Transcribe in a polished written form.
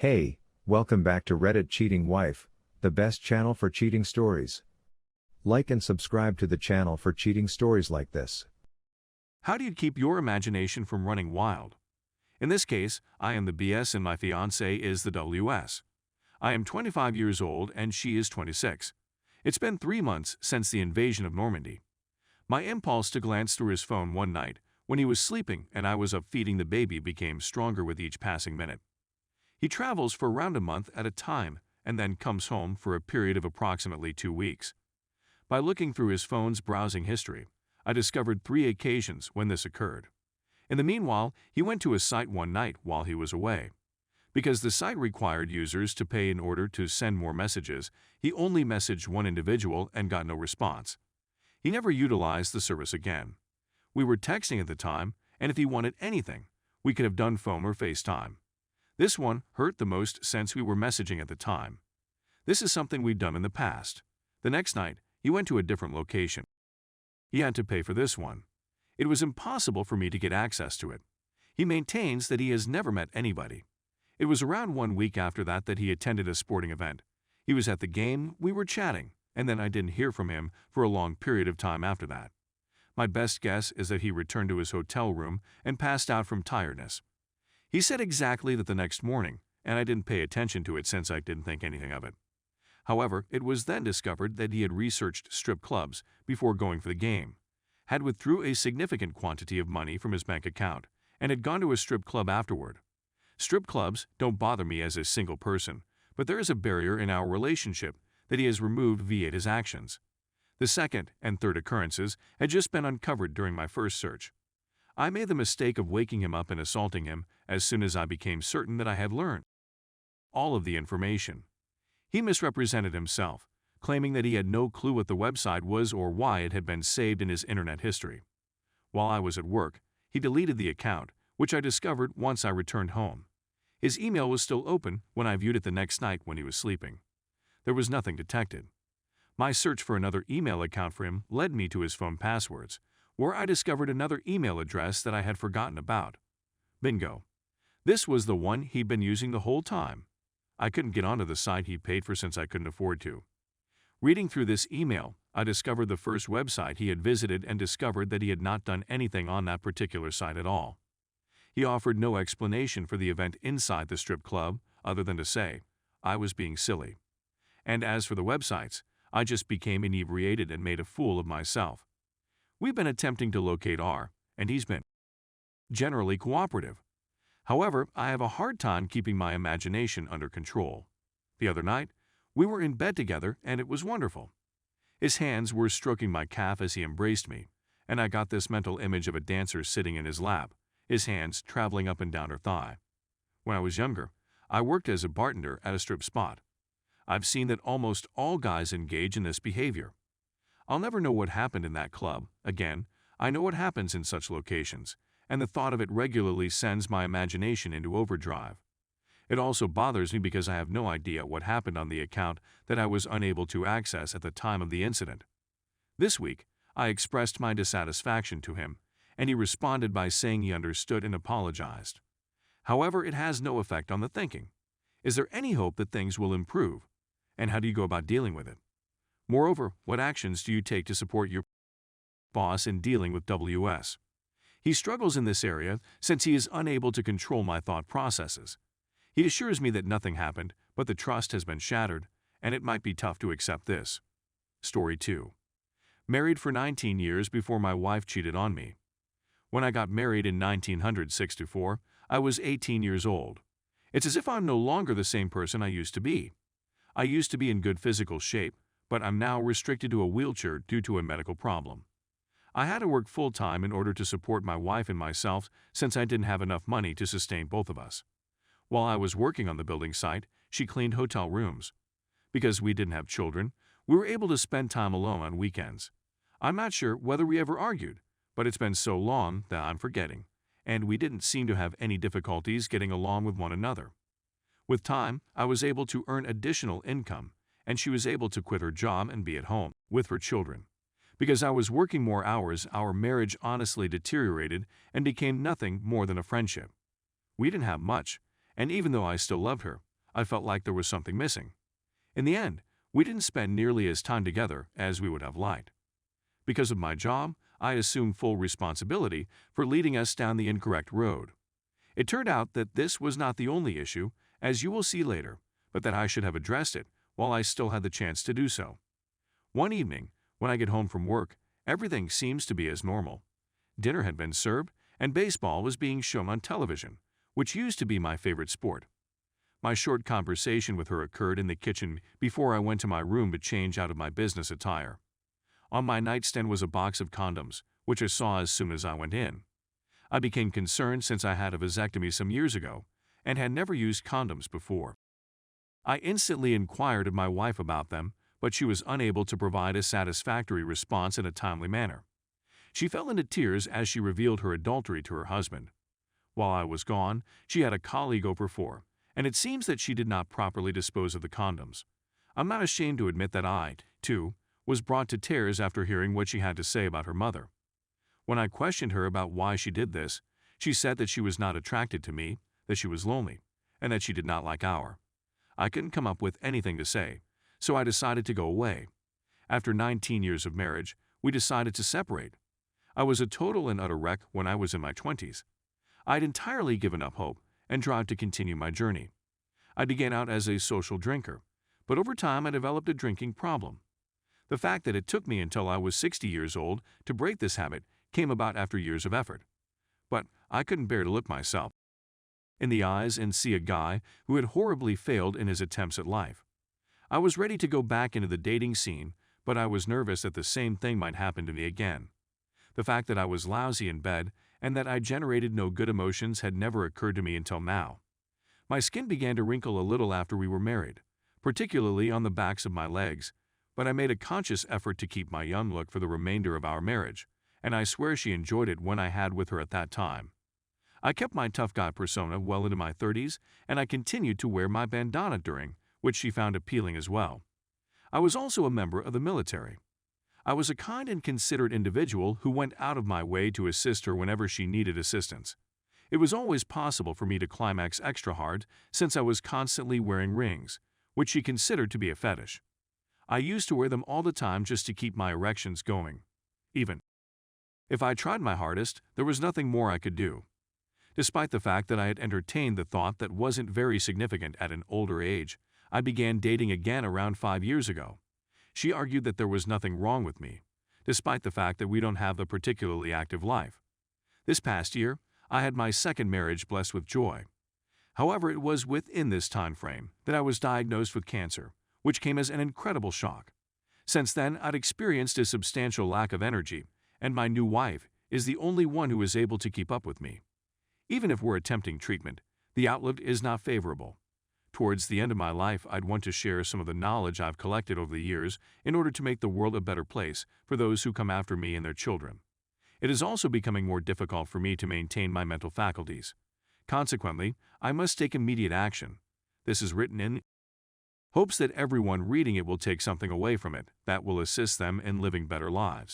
Hey, welcome back to Reddit Cheating Wife, the best channel for cheating stories. Like and subscribe to the channel for cheating stories like this. How do you keep your imagination from running wild? In this case, I am the BS and my fiancée is the WS. I am 25 years old and she is 26. It's been 3 months since the invasion of Normandy. My impulse to glance through his phone one night, when he was sleeping and I was up feeding the baby, became stronger with each passing minute. He travels for around a month at a time and then comes home for a period of approximately 2 weeks. By looking through his phone's browsing history, I discovered 3 occasions when this occurred. In the meanwhile, he went to a site one night while he was away. Because the site required users to pay in order to send more messages, he only messaged one individual and got no response. He never utilized the service again. We were texting at the time, and if he wanted anything, we could have done phone or FaceTime. This one hurt the most since we were messaging at the time. This is something we'd done in the past. The next night, he went to a different location. He had to pay for this one. It was impossible for me to get access to it. He maintains that he has never met anybody. It was around 1 week after that he attended a sporting event. He was at the game, we were chatting, and then I didn't hear from him for a long period of time after that. My best guess is that he returned to his hotel room and passed out from tiredness. He said exactly that the next morning, and I didn't pay attention to it since I didn't think anything of it. However, it was then discovered that he had researched strip clubs before going for the game, had withdrew a significant quantity of money from his bank account, and had gone to a strip club afterward. Strip clubs don't bother me as a single person, but there is a barrier in our relationship that he has removed via his actions. The second and third occurrences had just been uncovered during my first search. I made the mistake of waking him up and assaulting him as soon as I became certain that I had learned all of the information. He misrepresented himself, claiming that he had no clue what the website was or why it had been saved in his internet history. While I was at work, he deleted the account, which I discovered once I returned home. His email was still open when I viewed it the next night when he was sleeping. There was nothing detected. My search for another email account for him led me to his phone passwords, where I discovered another email address that I had forgotten about. Bingo. This was the one he'd been using the whole time. I couldn't get onto the site he paid for since I couldn't afford to. Reading through this email, I discovered the first website he had visited and discovered that he had not done anything on that particular site at all. He offered no explanation for the event inside the strip club other than to say, I was being silly. And as for the websites, I just became inebriated and made a fool of myself. We've been attempting to locate R, and he's been generally cooperative. However, I have a hard time keeping my imagination under control. The other night, we were in bed together and it was wonderful. His hands were stroking my calf as he embraced me, and I got this mental image of a dancer sitting in his lap, his hands traveling up and down her thigh. When I was younger, I worked as a bartender at a strip spot. I've seen that almost all guys engage in this behavior. I'll never know what happened in that club. Again, I know what happens in such locations, and the thought of it regularly sends my imagination into overdrive. It also bothers me because I have no idea what happened on the account that I was unable to access at the time of the incident. This week, I expressed my dissatisfaction to him, and he responded by saying he understood and apologized. However, it has no effect on the thinking. Is there any hope that things will improve? And how do you go about dealing with it? Moreover, what actions do you take to support your boss in dealing with WS? He struggles in this area since he is unable to control my thought processes. He assures me that nothing happened, but the trust has been shattered, and it might be tough to accept this. Story 2. Married for 19 years before my wife cheated on me. When I got married in 1964, I was 18 years old. It's as if I'm no longer the same person I used to be. I used to be in good physical shape, but I'm now restricted to a wheelchair due to a medical problem. I had to work full-time in order to support my wife and myself since I didn't have enough money to sustain both of us. While I was working on the building site, she cleaned hotel rooms. Because we didn't have children, we were able to spend time alone on weekends. I'm not sure whether we ever argued, but it's been so long that I'm forgetting, and we didn't seem to have any difficulties getting along with one another. With time, I was able to earn additional income, and she was able to quit her job and be at home with her children. Because I was working more hours, our marriage honestly deteriorated and became nothing more than a friendship. We didn't have much, and even though I still loved her, I felt like there was something missing. In the end, we didn't spend nearly as time together as we would have liked. Because of my job, I assumed full responsibility for leading us down the incorrect road. It turned out that this was not the only issue, as you will see later, but that I should have addressed it while I still had the chance to do so. One evening, when I get home from work, everything seems to be as normal. Dinner had been served, and baseball was being shown on television, which used to be my favorite sport. My short conversation with her occurred in the kitchen before I went to my room to change out of my business attire. On my nightstand was a box of condoms, which I saw as soon as I went in. I became concerned since I had a vasectomy some years ago and had never used condoms before. I instantly inquired of my wife about them, but she was unable to provide a satisfactory response in a timely manner. She fell into tears as she revealed her adultery to her husband. While I was gone, she had a colleague over for, and it seems that she did not properly dispose of the condoms. I'm not ashamed to admit that I, too, was brought to tears after hearing what she had to say about her mother. When I questioned her about why she did this, she said that she was not attracted to me, that she was lonely, and that she did not like our. I couldn't come up with anything to say, so I decided to go away. After 19 years of marriage, we decided to separate. I was a total and utter wreck when I was in my 20s. I'd entirely given up hope and tried to continue my journey. I began out as a social drinker, but over time I developed a drinking problem. The fact that it took me until I was 60 years old to break this habit came about after years of effort. But I couldn't bear to look myself in the eyes and see a guy who had horribly failed in his attempts at life. I was ready to go back into the dating scene, but I was nervous that the same thing might happen to me again. The fact that I was lousy in bed and that I generated no good emotions had never occurred to me until now. My skin began to wrinkle a little after we were married, particularly on the backs of my legs, but I made a conscious effort to keep my young look for the remainder of our marriage, and I swear she enjoyed it when I had with her at that time. I kept my tough guy persona well into my 30s, and I continued to wear my bandana during, which she found appealing as well. I was also a member of the military. I was a kind and considerate individual who went out of my way to assist her whenever she needed assistance. It was always possible for me to climax extra hard since I was constantly wearing rings, which she considered to be a fetish. I used to wear them all the time just to keep my erections going. Even if I tried my hardest, there was nothing more I could do. Despite the fact that I had entertained the thought that wasn't very significant at an older age, I began dating again around 5 years ago. She argued that there was nothing wrong with me, despite the fact that we don't have a particularly active life. This past year, I had my second marriage blessed with joy. However, it was within this time frame that I was diagnosed with cancer, which came as an incredible shock. Since then, I'd experienced a substantial lack of energy, and my new wife is the only one who is able to keep up with me. Even if we're attempting treatment, the outlook is not favorable. Towards the end of my life, I'd want to share some of the knowledge I've collected over the years in order to make the world a better place for those who come after me and their children. It is also becoming more difficult for me to maintain my mental faculties. Consequently, I must take immediate action. This is written in hopes that everyone reading it will take something away from it that will assist them in living better lives.